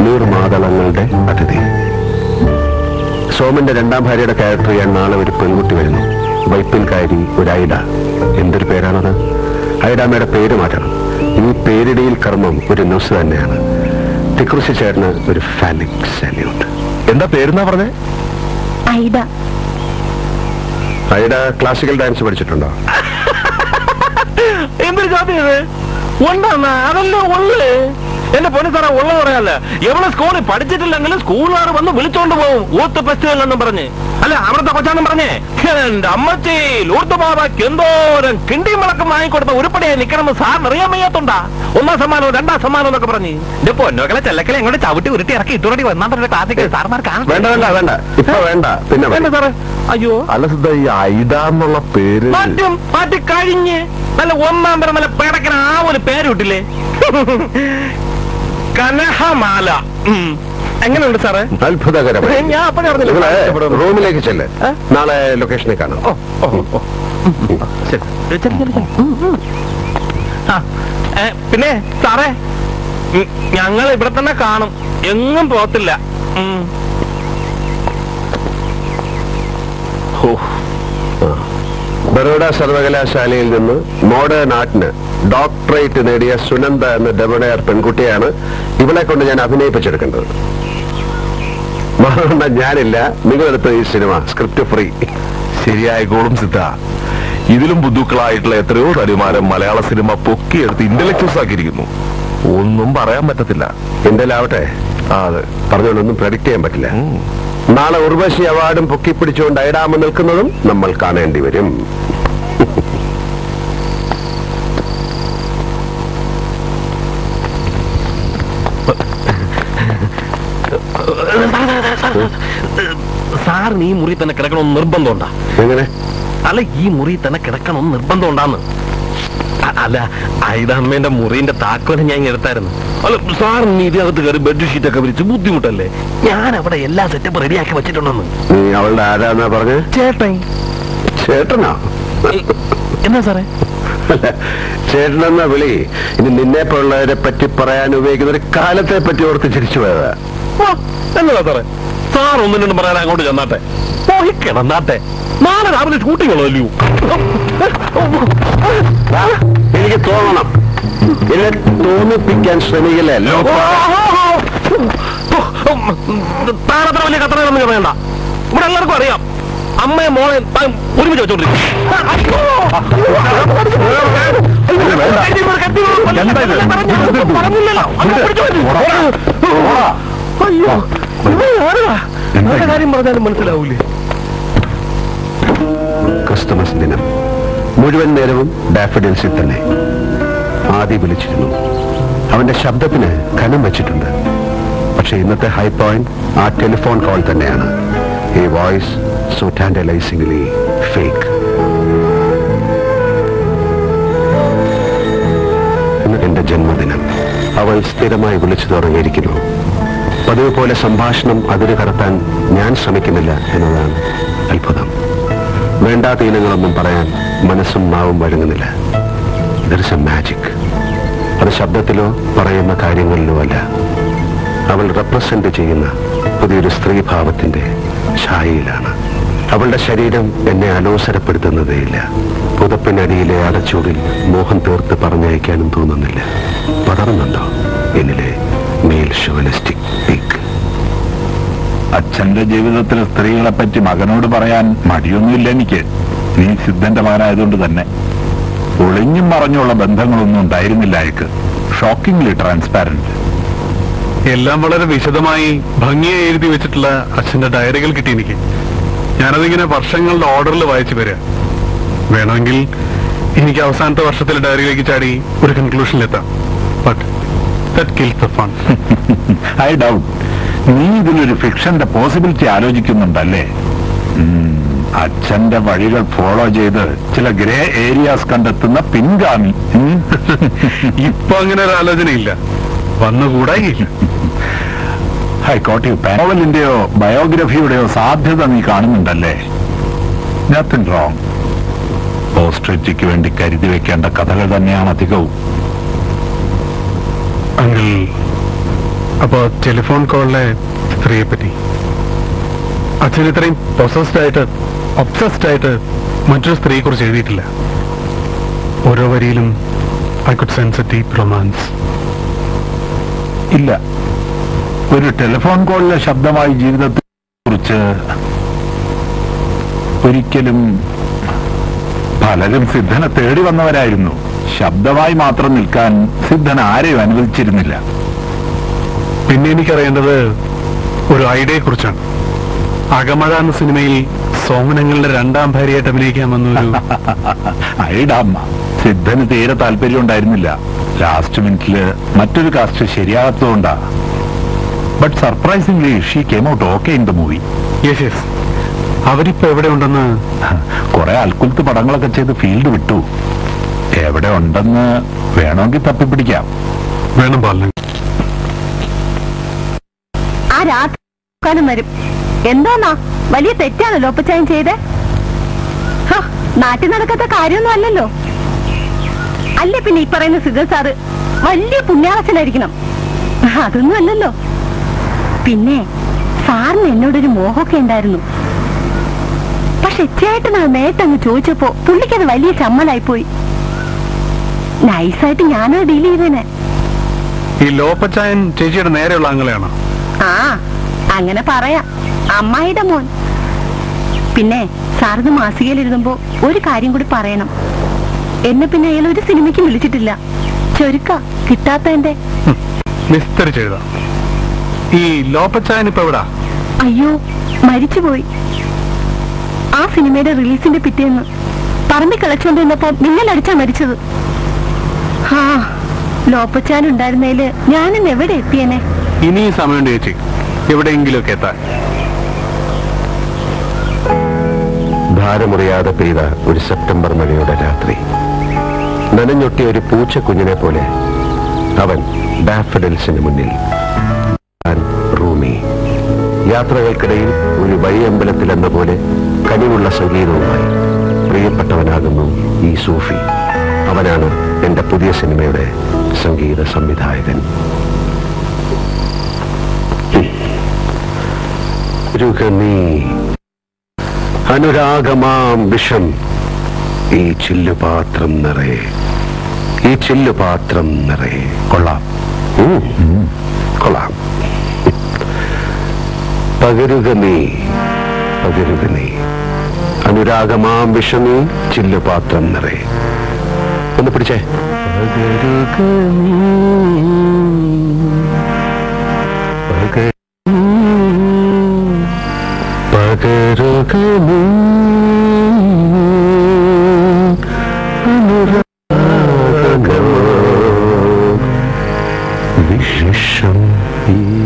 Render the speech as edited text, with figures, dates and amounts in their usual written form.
നീർമാതളങ്ങളുടെ അതിഥി. സോമന്റെ രണ്ടാം ഭാര്യയുടെ ക്യാരക്ടർ ചെയ്യാൻ നാളെ ഒരു പെൺകുട്ടി വരുന്നു. വൈപ്പിൻകാരി ഒരു ഐഡ. എന്തൊരു പേരാണത്! ഐഡാമ്മയുടെ പേര് മാറ്റണം. ഈ പേരിടിയിൽ കർമ്മം ഒരു ന്യൂസ് തന്നെയാണ്. തിക്കുറിശി ചേട്ടന് ഒരു ഫാലിക് സാല്യൂട്ട്. എന്താ പേരെന്നാ പറഞ്ഞേ? ഐഡ. ഐഡ ക്ലാസിക്കൽ ഡാൻസ് പഠിച്ചിട്ടുണ്ടോ? എന്തൊരു ചോദ്യം ഉണ്ടാ? അതല്ലേ ഉള്ളു. എന്റെ പൊന്നു സാറേ, ഉള്ളത് പറയാല്ല. എവിടെ സ്കൂളിൽ പഠിച്ചിട്ടില്ലെങ്കിലും സ്കൂളുകാർ വന്ന് വിളിച്ചോണ്ട് പോകും ഊത്ത് ഫെസ്റ്റിവൽ എന്നും പറഞ്ഞ്. അല്ല, അവിടുത്തെ കൊച്ചാന്നും പറഞ്ഞേ എന്റെ അമ്മച്ചി ലൂർത്ത് ബാബയ്ക്ക് എന്തോരം കിണ്ടിയും വിളക്കം വാങ്ങിക്കൊടുത്ത ഉരുപ്പടിയായി നിൽക്കണമെന്ന് സാറിന് അറിയാൻ വയ്യാത്തോണ്ടാ. 1ാം സമ്മാനവും 2ാം സമ്മാനം എന്നൊക്കെ പറഞ്ഞ് എന്റെ പൊന്നോക്കളെ ചെല്ലക്കളെ എങ്ങോട്ട് ചവിട്ടി ഉരുട്ടി ഇറക്കി ഇട്ടുകൂടി വന്നാ ക്ലാസ്സിക്ക് സാർമാർ കാണാൻ. വേണ്ട വേണ്ട വേണ്ട, ഇപ്പൊ വേണ്ട. പിന്നെ വേണ്ട സാറേ. അയ്യോ അല്ല സിദ്ധ, ഈ ഐഡ എന്നുള്ള പേര് മാറ്റി കഴിഞ്ഞ് നല്ല 1ാം തരം നല്ല പേടക്കന ആ ഒരു പേര് കിട്ടില്ലേ? കനഹമാല. എങ്ങനെയുണ്ട് സാറേ? അത്ഭുതകരമായി. ഞാൻ അപ്പഴേ പറഞ്ഞില്ല. റൂമിലേക്ക് ചെല്ല്, നാളെ ലൊക്കേഷനിൽ കാണാം. പിന്നെ സാറേ, ഞങ്ങൾ ഇവിടെ തന്നെ കാണും, എങ്ങും പോകത്തില്ല. ബറോഡ സർവകലാശാലയിൽ നിന്ന് മോഡേൺ ആർട്ടിന് ഡോക്ടറേറ്റ് നേടിയ സുനന്ദ എന്ന ഡെബണയർ പെൺകുട്ടിയാണ് ഇവളെ കൊണ്ട് ഞാൻ അഭിനയിപ്പിച്ചെടുക്കേണ്ടത്. ഞാനില്ല, നിങ്ങളെടുത്ത ഈ സിനിമ സ്ക്രിപ്റ്റ് ഫ്രീ. ശരിയായിക്കോളും സിദ്ധ. ഇതിലും ബുദ്ധുക്കളായിട്ടുള്ള എത്രയോ നടിമാരെ മലയാള സിനിമ പൊക്കിയെടുത്ത് ഇന്റലക്ച്വൽസ് ആക്കിയിരിക്കുന്നു. ഒന്നും പറയാൻ പറ്റത്തില്ല. എന്തായാലാവട്ടെ, അതെ, പറഞ്ഞുകൊണ്ടൊന്നും പ്രഡിക്ട് ചെയ്യാൻ പറ്റില്ല. നാളെ ഉർവശി അവാർഡും പൊക്കിപ്പിടിച്ചുകൊണ്ട് ഐഡാമ നിൽക്കുന്നതും നമ്മൾ കാണേണ്ടി വരും. സാറിന് ഈ മുറി തന്നെ കിടക്കണമെന്ന് നിർബന്ധമുണ്ടാ? എങ്ങനെ? അല്ല, ഈ മുറി തന്നെ കിടക്കണമെന്ന് നിർബന്ധമുണ്ടാന്ന്. അല്ല, ഐഡാമ്മേന്റെ മുറിന്റെ താക്കോല് ഞാൻ എടുത്തായിരുന്നു. അല്ല, സാറിന് ഇതിനകത്ത് കയറി ബെഡ്ഷീറ്റ് ഒക്കെ വിരിച്ച് ബുദ്ധിമുട്ടല്ലേ? ഞാൻ അവിടെ എല്ലാ സെറ്റപ്പ് റെഡിയാക്കി വെച്ചിട്ടുണ്ടെന്ന്. നീ അവളുടെ ആരാന്നാ പറഞ്ഞ്? ചേട്ടൻ. ചേട്ടനാ? എന്നാ സാറേ? ചേട്ടനെന്ന വിളി ഇനി നിന്നെ പോലുള്ളവരെ പറ്റി പറയാൻ ഉപയോഗിക്കുന്ന ഒരു കാലത്തെ പറ്റി ഓർത്ത് ചിരിച്ചു പോയതാ. എന്നതാ സാറേ? സാർ ഒന്നിനും പറയാൻ അങ്ങോട്ട് ചെന്നാട്ടെ, പോയി കിടന്നാട്ടെ. നാളെ രാവിലെ ഷൂട്ടിംഗ് ഉള്ളല്ലോ. എനിക്ക് തോന്നണം, എന്നെ തോന്നിപ്പിക്കാൻ ശ്രമിക്കില്ലല്ലോ. താനത്ര വലിയ കത്തറയൊന്നും വേണ്ട. ഇവിടെ എല്ലാവർക്കും അറിയാം, അമ്മയെ മോളെ ഒരുമിച്ച് വെച്ചോണ്ടിരിക്കും. അയ്യോ, കാര്യം പറഞ്ഞാലും മനസ്സിലാവൂലേ? ക്രിസ്തുമസ് ദിനം മുഴുവൻ നേരവും ഡാഫഡിൽസിൽ തന്നെ. ആദ്യം വിളിച്ചിരുന്നു. അവന്റെ ശബ്ദത്തിന് ഘനം വെച്ചിട്ടുണ്ട്. പക്ഷെ ഇന്നത്തെ ഹൈ പോയിന്റ് ആ ടെലിഫോൺ കോൾ തന്നെയാണ്. ഈ വോയിസ് സോ ടാൻഡലൈസിംഗ്ലി ഫേക്ക്. ഇന്ന് എന്റെ ജന്മദിനം. അവൾ സ്ഥിരമായി വിളിച്ചു തുടങ്ങിയിരിക്കുന്നു. പതിവ് പോലെ സംഭാഷണം അതിര് കടത്താൻ ഞാൻ ശ്രമിക്കുന്നില്ല എന്നതാണ് അത്ഭുതം. വേണ്ടാത്ത ഇനങ്ങളൊന്നും പറയാൻ മനസ്സും നാവും വഴങ്ങുന്നില്ല. ദർസ് എ മാജിക്. അത് ശബ്ദത്തിലോ പറയുന്ന കാര്യങ്ങളിലോ അല്ല. അവൾ റെപ്രസെന്റ് ചെയ്യുന്ന പുതിയൊരു സ്ത്രീഭാവത്തിന്റെ ഛായയിലാണ്. അവളുടെ ശരീരം എന്നെ അലോസരപ്പെടുത്തുന്നതേയില്ല. പുതപ്പിനടിയിലെ അടച്ചൂടിൽ മോഹം തീർത്ത് പറഞ്ഞയക്കാനും തോന്നുന്നില്ല. പടർന്നുണ്ടോ എന്നിലെ മെയിൽ ഷോവനിസ്റ്റിക് പീക്ക്? അച്ഛന്റെ ജീവിതത്തിൽ സ്ത്രീകളെ പറ്റി മകനോട് പറയാൻ മടിയൊന്നുമില്ല എനിക്ക്. നീ സിദ്ധന്റെ മകനായതുകൊണ്ട് തന്നെ. ഒളിഞ്ഞും മറഞ്ഞുള്ള ബന്ധങ്ങളൊന്നും ഉണ്ടായിരുന്നില്ല അയക്ക്. Shockingly transparent. എല്ലാം വളരെ വിശദമായി ഭംഗിയായി എഴുതി വെച്ചിട്ടുള്ള അച്ഛന്റെ ഡയറികൾ കിട്ടി എനിക്ക്. ഞാനതിങ്ങനെ വർഷങ്ങളുടെ ഓർഡറിൽ വായിച്ചു വരിക. വേണമെങ്കിൽ എനിക്ക് അവസാനത്തെ വർഷത്തിലെ ഡയറിയിലേക്ക് ചാടി ഒരു കൺക്ലൂഷനിലെത്താം. But that kills the fun. I doubt നീ ഇതിലൊരു ഫിക്ഷന്റെ പോസിബിലിറ്റി ആലോചിക്കുന്നുണ്ടല്ലേ? അച്ഛന്റെ വഴികൾ ഫോളോ ചെയ്ത് ചില ഗ്രേ ഏരിയാസ് കണ്ടെത്തുന്ന പിൻഗാമി. ഇപ്പൊ അങ്ങനെ ഒരു ആലോചനയില്ല, വന്നുകൂടായില്ല. നോവലിന്റെയോ ബയോഗ്രഫിയുടെയോ സാധ്യത നീ കാണുന്നുണ്ടല്ലേ? Nothing wrong. ഓസ്ട്രിച്ചിക്ക് വേണ്ടി കരുതി വെക്കേണ്ട കഥകൾ തന്നെയാണ് അധികവും. അങ്കിൾ, അപ്പോ ടെലിഫോൺ കോളിലെ സ്ത്രീയെ പറ്റി അച്ഛൻ ഇത്രയും ഒബ്സസ്ഡ് ആയിട്ട് മറ്റൊരു സ്ത്രീയെ കുറിച്ച് എഴുതിയിട്ടില്ല. ഓരോ വരിയിലും I could sense a deep romance. ഇല്ല, ഒരു ടെലിഫോൺ കോളിലെ ശബ്ദമായി ജീവിതത്തെ കുറിച്ച് ഒരിക്കലും. പലരും സിദ്ധനെ തേടി വന്നവരായിരുന്നു. ശബ്ദമായി മാത്രം നിൽക്കാൻ സിദ്ധൻ ആരെയും അനുവദിച്ചിരുന്നില്ല. പിന്നെ എനിക്കറിയേണ്ടത് ഒരു ഐഡിയയെ കുറിച്ചാണ്. അകമഴ എന്ന സിനിമയിൽ സോമനങ്ങളുടെ രണ്ടാം ഭാര്യയായിട്ട് അഭിനയിക്കാമെന്നൊരു ഐഡാമ്മ. സിദ്ധന് തീരെ താല്പര്യം ഉണ്ടായിരുന്നില്ല. ലാസ്റ്റ് മിനിറ്റില് മറ്റൊരു കാസ്റ്റ് ശരിയാകത്തോണ്ടാ. But surprisingly she came out okay in the movie. Yes. അവരിപ്പോ എവിടെ ഉണ്ടെന്ന്? കുറെ അൽക്കുലത്ത് പടങ്ങളൊക്കെ ചെയ്ത് ഫീൽഡ് വിട്ടു. എവിടെ ഉണ്ടെന്ന് വേണമെങ്കിൽ തപ്പിപ്പിടിക്കാം. വേണം പാലൻ. ആ രാത്രി വരും. എന്തോന്നാ വലിയ തെറ്റാണ് ലോപ്പച്ചായം ചെയ്ത്. നാട്ടിൽ നടക്കാത്ത കാര്യമൊന്നും അല്ലല്ലോ. അല്ലേ പിന്നെ ഈ പറയുന്ന സിദ്ധ സാറ് വലിയ പുണ്യാളച്ചനായിരിക്കണം. അതൊന്നും അല്ലല്ലോ. പിന്നെ സാറിന് എന്നോടൊരു മോഹമൊക്കെ ഉണ്ടായിരുന്നു. പക്ഷെ ചേട്ടൻ ആ നേട്ടങ്ങ് ചോദിച്ചപ്പോ പുള്ളിക്കത് വലിയ ചമ്മലായിപ്പോയി. നൈസായിട്ട് ഞാനോ ഡീൽ ചെയ്തേനെ. ഈ ലോപ്പച്ചായൻ ചേച്ചിയുടെ നേരെയുള്ള ആങ്ങളെയാണോ? ആ, അങ്ങനെ പറയാം. അമ്മായിയുടെ മോൻ. പിന്നെ സാറിന് മാസികയിലിരുന്നുമ്പോ ഒരു കാര്യം കൂടി പറയണം. എന്നെ പിന്നെ അയാൾ ഒരു സിനിമയ്ക്ക് വിളിച്ചിട്ടില്ല. ചൊരുക്ക കിട്ടാത്തതിന്റെ. വിസ്തരിച്ചെഴുതാം. ഈ ലോപ്പച്ചായൻ ഇപ്പൊ എവിടാ? അയ്യോ, മരിച്ചുപോയി. ആ സിനിമയുടെ റിലീസിന്റെ പിറ്റേന്ന് പറമ്പി കളിച്ചോണ്ടിരുന്നപ്പോ മിന്നലടിച്ചാ മരിച്ചത്. ആ, ലോപ്പച്ചാൻ ഉണ്ടായിരുന്നേല് ഞാനിന്ന് എവിടെ എത്തിയേനെ. ഇനിയും സമയമുണ്ട് ചേച്ചി എവിടെയെങ്കിലുമൊക്കെ എത്താൻ. ഭാരമുറിയാതെ പെയ്ത ഒരു സെപ്റ്റംബർ മഴയുടെ രാത്രി. നനഞ്ഞൊട്ടിയ ഒരു പൂച്ച കുഞ്ഞിനെ പോലെ അവൻ ഡാഫഡിൽസിന് മുന്നിൽ. റൂമി. യാത്രകൾക്കിടയിൽ ഒരു വഴിയമ്പലത്തിൽ എന്ന പോലെ കനിവുള്ള സംഗീതവുമായി പ്രിയപ്പെട്ടവനാകുന്നു ഈ സൂഫി. അവനാണ് എന്റെ പുതിയ സിനിമയുടെ സംഗീത സംവിധായകൻ. രുഹനീ അനുരാഗമാം വിഷം ഈ ചില്ലുപാത്രം നിറയെ, ഈ ചില്ലുപാത്രം നിറയെ. കൊള്ളാം, കൊള്ളാം. പകരുക നീ, പകരുക നീ അനുരാഗമാം വിഷമീ ചില്ലുപാത്രം നിറയെ. ഒന്ന് പിടിച്ചേ. പകരുക നീ, പകരുക നീ അനുരാഗമാം വിഷം ഈ